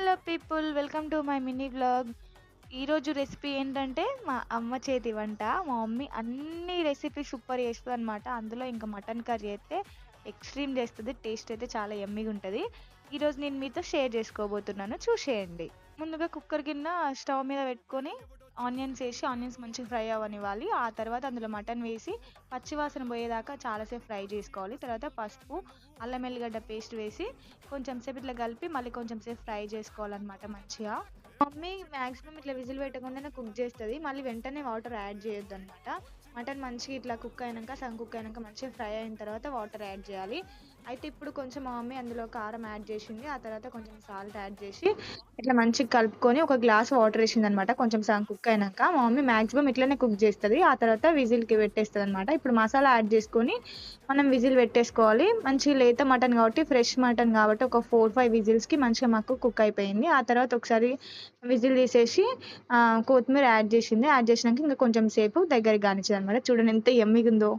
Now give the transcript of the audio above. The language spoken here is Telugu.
Hello people, welcome to my mini vlog. ఈరోజు రెసిపీ ఏంటంటే మా అమ్మ చేతి వంట. మా మమ్మీ అన్ని రెసిపీ సూపర్ చేస్తుంది అనమాట. అందులో ఇంకా మటన్ కర్రీ అయితే ఎక్స్ట్రీమ్ చేస్తుంది. టేస్ట్ అయితే చాలా యమ్మీగా ఉంటుంది. ఈరోజు నేను మీతో షేర్ చేసుకోబోతున్నాను, చూసేయండి. ముందుగా కుక్కర్ గిన్నె స్టవ్ మీద పెట్టుకొని ఆనియన్స్ వేసి ఆనియన్స్ మంచిగా ఫ్రై అవ్వనివ్వాలి. ఆ తర్వాత అందులో మటన్ వేసి పచ్చివాసన పోయేదాకా చాలాసేపు ఫ్రై చేసుకోవాలి. తర్వాత పసుపు, అల్లం ఎల్లిగడ్డ పేస్ట్ వేసి కొంచెం సేపు ఇట్లా కలిపి మళ్ళీ కొంచెం సేపు ఫ్రై చేసుకోవాలన్నమాట మంచిగా. మమ్మీ మ్యాక్సిమం ఇట్లా విజిల్ పెట్టకుండానే కుక్ చేస్తుంది. మళ్ళీ వెంటనే వాటర్ యాడ్ చేయొద్దు అనమాట. మటన్ మంచిగా ఇట్లా కుక్ అయినాక సగం కుక్ అయినాక మంచిగా ఫ్రై అయిన తర్వాత వాటర్ యాడ్ చేయాలి. అయితే ఇప్పుడు కొంచెం మా మమ్మీ అందులో కారం యాడ్ చేసింది. ఆ తర్వాత కొంచెం సాల్ట్ యాడ్ చేసి ఇట్లా మంచిగా కలుపుకొని ఒక గ్లాస్ వాటర్ వేసింది అనమాట. కొంచెం సగం కుక్ అయినాక మా మమ్మీ మ్యాక్సిమం ఇట్లనే కుక్ చేస్తుంది. ఆ తర్వాత విజిల్కి పెట్టేస్తుంది అనమాట. ఇప్పుడు మసాలా యాడ్ చేసుకొని మనం విజిల్ పెట్టేసుకోవాలి. మంచి లేత మటన్ కాబట్టి, ఫ్రెష్ మటన్ కాబట్టి ఒక 4-5 విజిల్స్కి మంచిగా మాకు కుక్ అయిపోయింది. ఆ తర్వాత ఒకసారి విజిల్ తీసేసి కొత్తిమీర యాడ్ చేసింది. యాడ్ చేసినాక ఇంకా కొంచెం సేపు దగ్గరికి కానిచ్చింది అనమాట. చూడండి ఎంత యమ్మీగా ఉందో.